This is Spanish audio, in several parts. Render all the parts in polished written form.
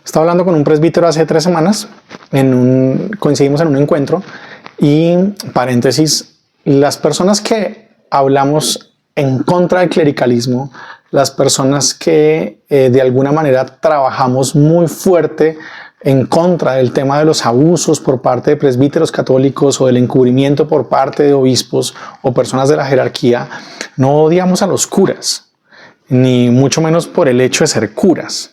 Estaba hablando con un presbítero hace 3 semanas, coincidimos en un encuentro y, paréntesis, las personas que hablamos en contra del clericalismo, las personas que de alguna manera trabajamos muy fuerte en contra del tema de los abusos por parte de presbíteros católicos o del encubrimiento por parte de obispos o personas de la jerarquía, no odiamos a los curas, ni mucho menos por el hecho de ser curas,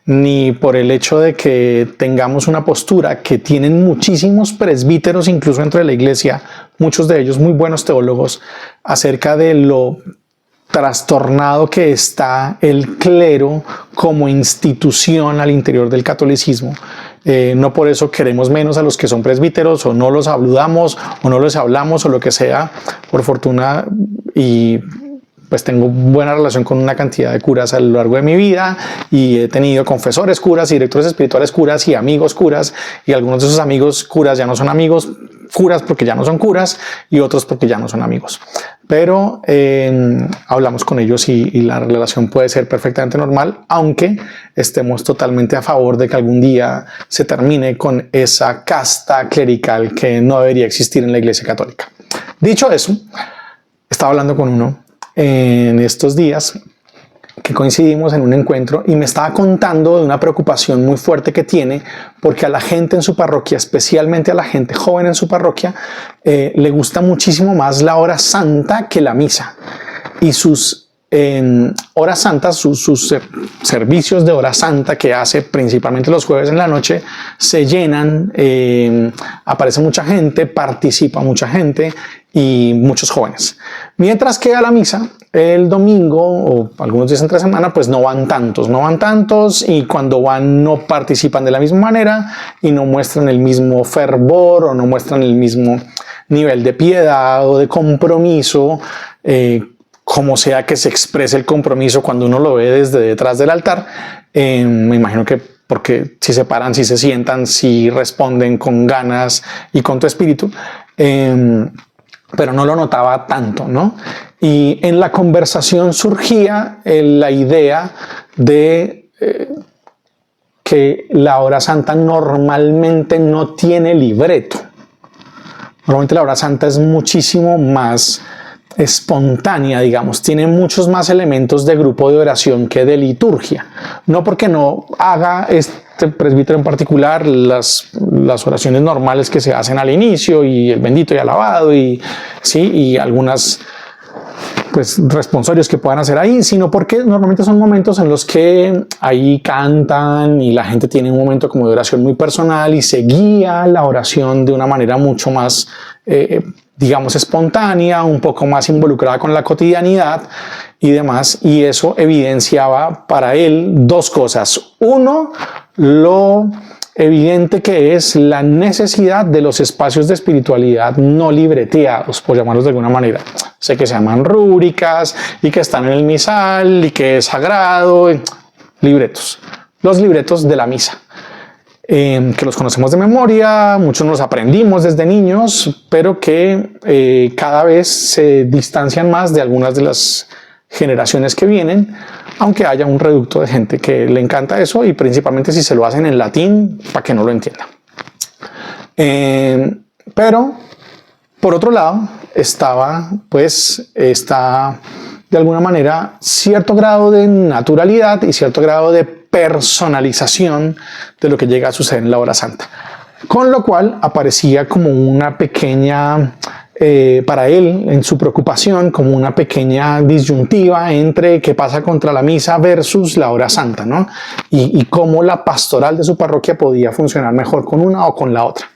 ni por el hecho de que tengamos una postura que tienen muchísimos presbíteros, incluso dentro de la iglesia, muchos de ellos muy buenos teólogos, acerca de lo trastornado que está el clero como institución al interior del catolicismo. No por eso queremos menos a los que son presbíteros, o no los saludamos, o no los hablamos, o lo que sea. Por fortuna, y pues tengo buena relación con una cantidad de curas a lo largo de mi vida, y he tenido confesores curas, y directores espirituales curas, y amigos curas, y algunos de esos amigos curas ya no son amigos curas porque ya no son curas, y otros porque ya no son amigos. Pero hablamos con ellos y la relación puede ser perfectamente normal, aunque estemos totalmente a favor de que algún día se termine con esa casta clerical que no debería existir en la Iglesia Católica. Dicho eso, estaba hablando con uno en estos días que coincidimos en un encuentro y me estaba contando de una preocupación muy fuerte que tiene porque a la gente en su parroquia, especialmente a la gente joven en su parroquia, le gusta muchísimo más la hora santa que la misa, y sus horas santas, sus servicios de hora santa que hace principalmente los jueves en la noche, se llenan, aparece mucha gente, participa mucha gente y muchos jóvenes. Mientras que a la misa, el domingo o algunos días entre semana, pues no van tantos, y cuando van no participan de la misma manera y no muestran el mismo fervor o no muestran el mismo nivel de piedad o de compromiso, como sea que se exprese el compromiso cuando uno lo ve desde detrás del altar. Me imagino que porque si se paran, si se sientan, si responden con ganas y con tu espíritu, pero no lo notaba tanto, ¿no? Y en la conversación surgía la idea de que la hora santa normalmente no tiene libreto. Normalmente la hora santa es muchísimo más espontánea, digamos, tiene muchos más elementos de grupo de oración que de liturgia. No porque no haga este presbítero en particular las oraciones normales que se hacen al inicio, y el bendito y alabado, y algunas pues responsorios que puedan hacer ahí, sino porque normalmente son momentos en los que ahí cantan y la gente tiene un momento como de oración muy personal y se guía la oración de una manera mucho más digamos espontánea, un poco más involucrada con la cotidianidad y demás, y eso evidenciaba para él 2 cosas. Uno, lo evidente que es la necesidad de los espacios de espiritualidad no libreteados, por llamarlos de alguna manera. Sé que se llaman rúbricas y que están en el misal y que es sagrado. Libretos, los libretos de la misa, que los conocemos de memoria, muchos los aprendimos desde niños, pero que cada vez se distancian más de algunas de las generaciones que vienen, aunque haya un reducto de gente que le encanta eso, y principalmente si se lo hacen en latín para que no lo entienda. Pero por otro lado está de alguna manera cierto grado de naturalidad y cierto grado de personalización de lo que llega a suceder en la hora santa, con lo cual aparecía como una pequeña para él, en su preocupación, como una pequeña disyuntiva entre qué pasa contra la misa versus la hora santa, ¿no? Y cómo la pastoral de su parroquia podía funcionar mejor con una o con la otra.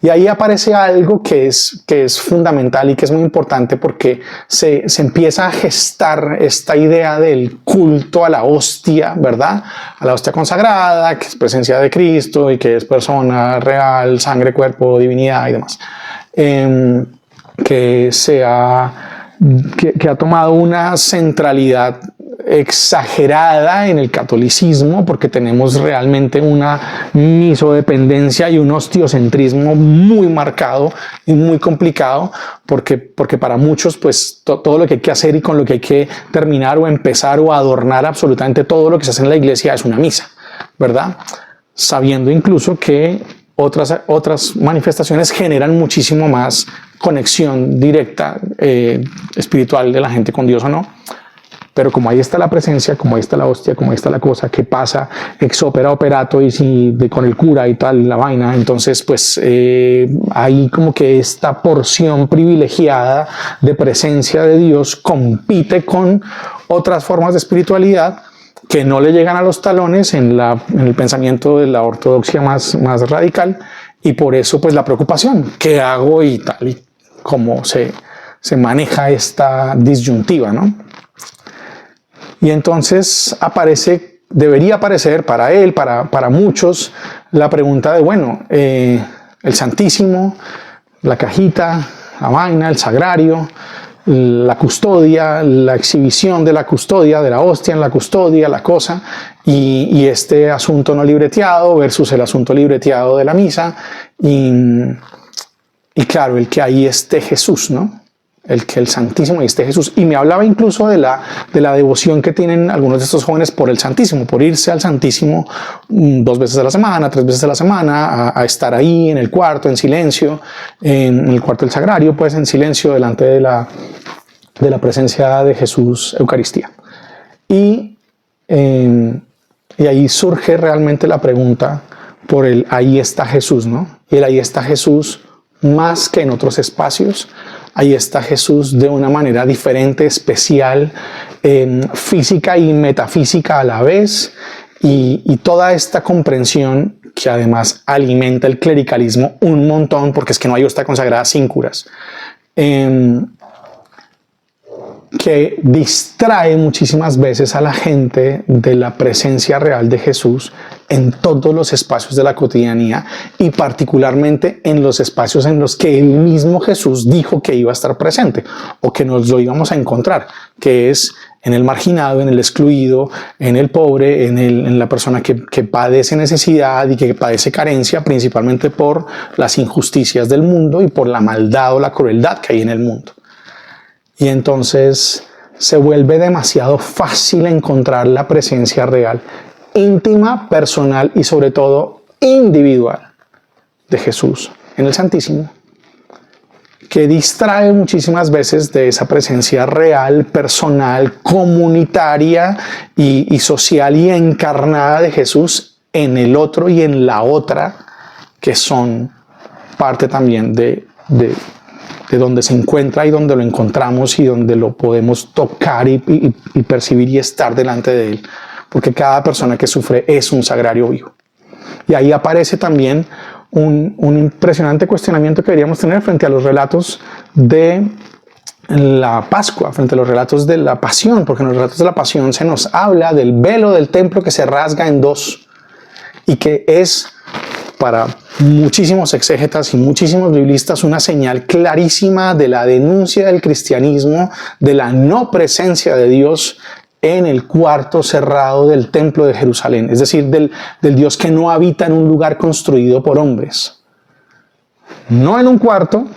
Y ahí aparece algo que es fundamental y que es muy importante, porque se empieza a gestar esta idea del culto a la hostia, ¿verdad? A la hostia consagrada, que es presencia de Cristo y que es persona real, sangre, cuerpo, divinidad y demás. Que ha tomado una centralidad exagerada en el catolicismo, porque tenemos realmente una misodependencia y un ostiocentrismo muy marcado y muy complicado, porque para muchos pues todo lo que hay que hacer y con lo que hay que terminar o empezar o adornar absolutamente todo lo que se hace en la iglesia es una misa, ¿verdad? sabiendo incluso que otras manifestaciones generan muchísimo más conexión directa espiritual de la gente con Dios o no. Pero como ahí está la presencia, como ahí está la hostia, como ahí está la cosa que pasa ex opera operato y con el cura y tal, la vaina, entonces pues ahí como que esta porción privilegiada de presencia de Dios compite con otras formas de espiritualidad que no le llegan a los talones en el pensamiento de la ortodoxia más radical, y por eso pues la preocupación, ¿qué hago y tal? Y cómo se maneja esta disyuntiva, ¿no? Y entonces debería aparecer para él, para muchos, la pregunta de, bueno, el Santísimo, la cajita, la vaina, el sagrario, la custodia, la exhibición de la custodia, de la hostia en la custodia, la cosa, y este asunto no libreteado versus el asunto libreteado de la misa, y claro, el que ahí esté Jesús, ¿no? El Santísimo y esté Jesús. Y me hablaba incluso de la devoción que tienen algunos de estos jóvenes por el Santísimo, por irse al Santísimo 2 veces a la semana, 3 veces a la semana, a estar ahí en el cuarto, en silencio, en el cuarto del sagrario, pues en silencio delante de la presencia de Jesús, Eucaristía. Y ahí surge realmente la pregunta por el ahí está Jesús, ¿no? Y el ahí está Jesús más que en otros espacios. Ahí está Jesús de una manera diferente, especial, física y metafísica a la vez, y toda esta comprensión que además alimenta el clericalismo un montón, porque es que no hay hostia consagrada sin curas, que distrae muchísimas veces a la gente de la presencia real de Jesús en todos los espacios de la cotidianía, y particularmente en los espacios en los que el mismo Jesús dijo que iba a estar presente o que nos lo íbamos a encontrar, que es en el marginado, en el excluido, en el pobre, en la persona que padece necesidad y que padece carencia, principalmente por las injusticias del mundo y por la maldad o la crueldad que hay en el mundo. Y entonces se vuelve demasiado fácil encontrar la presencia real, íntima, personal y sobre todo individual de Jesús en el Santísimo, que distrae muchísimas veces de esa presencia real, personal, comunitaria y social y encarnada de Jesús en el otro y en la otra, que son parte también de donde se encuentra y donde lo encontramos y donde lo podemos tocar y percibir y estar delante de él, porque cada persona que sufre es un sagrario vivo. Y ahí aparece también un impresionante cuestionamiento que deberíamos tener frente a los relatos de la Pascua, frente a los relatos de la Pasión, porque en los relatos de la Pasión se nos habla del velo del templo que se rasga en dos y que es, para muchísimos exégetas y muchísimos biblistas, una señal clarísima de la denuncia del cristianismo, de la no presencia de Dios en el cuarto cerrado del templo de Jerusalén, es decir, del Dios que no habita en un lugar construido por hombres, no en un cuarto,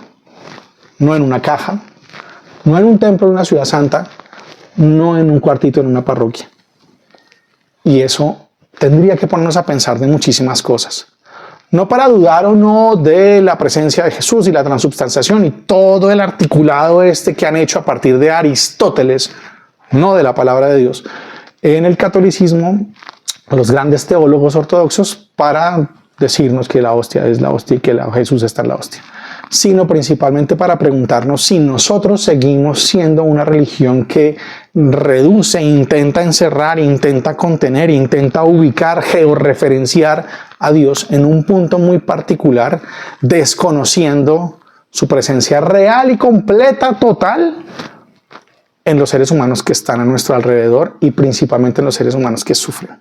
no en una caja, no en un templo de una ciudad santa, no en un cuartito en una parroquia. Y eso tendría que ponernos a pensar de muchísimas cosas. No para dudar o no de la presencia de Jesús y la transubstanciación y todo el articulado que han hecho a partir de Aristóteles, no de la palabra de Dios, en el catolicismo, los grandes teólogos ortodoxos, para decirnos que la hostia es la hostia y que Jesús está en la hostia, sino principalmente para preguntarnos si nosotros seguimos siendo una religión que reduce, intenta encerrar, intenta contener, intenta ubicar, georreferenciar a Dios en un punto muy particular, desconociendo su presencia real y completa, total, en los seres humanos que están a nuestro alrededor y principalmente en los seres humanos que sufren.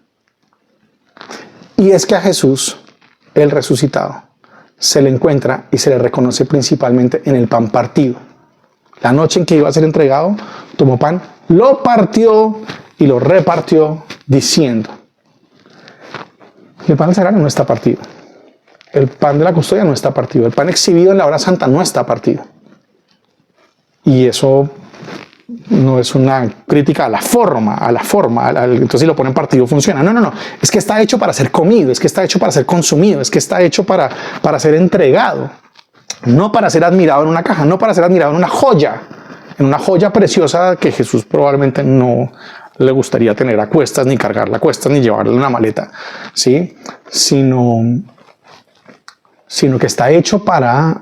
Y es que a Jesús, el resucitado, se le encuentra y se le reconoce principalmente en el pan partido. La noche en que iba a ser entregado, tomó pan, lo partió y lo repartió diciendo. El pan del sagrario no está partido. El pan de la custodia no está partido. El pan exhibido en la hora santa no está partido. Y eso no es una crítica a la forma, entonces si lo ponen partido funciona. No, es que está hecho para ser comido, es que está hecho para ser consumido, es que está hecho para ser entregado, no para ser admirado en una caja, no para ser admirado en una joya preciosa que Jesús probablemente no le gustaría tener a cuestas, ni cargarla a cuestas, ni llevarla en una maleta, ¿sí? Sino que está hecho para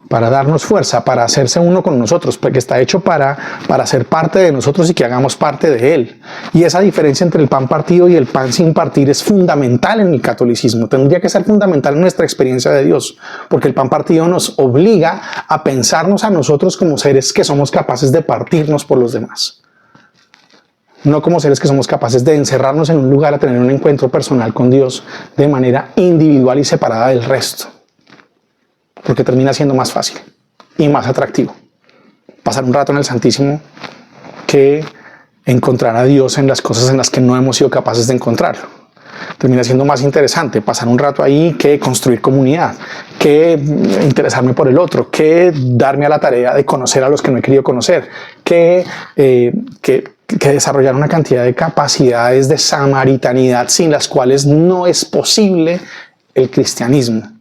darnos fuerza, para hacerse uno con nosotros, porque está hecho para ser parte de nosotros y que hagamos parte de Él. Y esa diferencia entre el pan partido y el pan sin partir es fundamental en el catolicismo. Tendría que ser fundamental en nuestra experiencia de Dios, porque el pan partido nos obliga a pensarnos a nosotros como seres que somos capaces de partirnos por los demás. No como seres que somos capaces de encerrarnos en un lugar a tener un encuentro personal con Dios de manera individual y separada del resto. Porque termina siendo más fácil y más atractivo pasar un rato en el Santísimo que encontrar a Dios en las cosas en las que no hemos sido capaces de encontrarlo. Termina siendo más interesante pasar un rato ahí que construir comunidad, que interesarme por el otro, que darme a la tarea de conocer a los que no he querido conocer, que desarrollar una cantidad de capacidades de samaritanidad sin las cuales no es posible el cristianismo.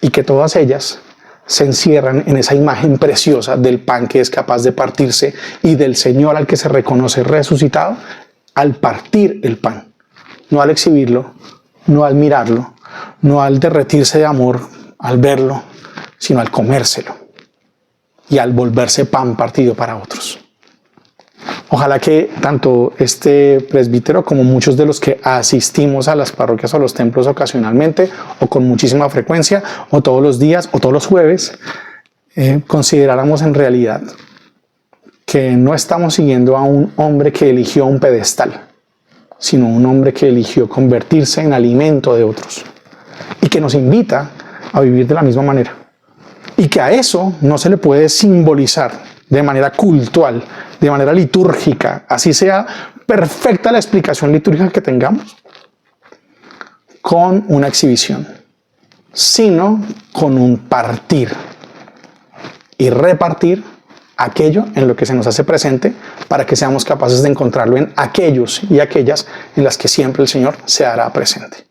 Y que todas ellas se encierran en esa imagen preciosa del pan que es capaz de partirse y del Señor al que se reconoce resucitado al partir el pan. No al exhibirlo, no al mirarlo, no al derretirse de amor al verlo, sino al comérselo y al volverse pan partido para otros. Ojalá que tanto este presbítero como muchos de los que asistimos a las parroquias o a los templos ocasionalmente o con muchísima frecuencia o todos los días o todos los jueves consideráramos en realidad que no estamos siguiendo a un hombre que eligió un pedestal, sino un hombre que eligió convertirse en alimento de otros y que nos invita a vivir de la misma manera y que a eso no se le puede simbolizar de manera cultual, de manera litúrgica, así sea perfecta la explicación litúrgica que tengamos, con una exhibición, sino con un partir y repartir aquello en lo que se nos hace presente para que seamos capaces de encontrarlo en aquellos y aquellas en las que siempre el Señor se hará presente.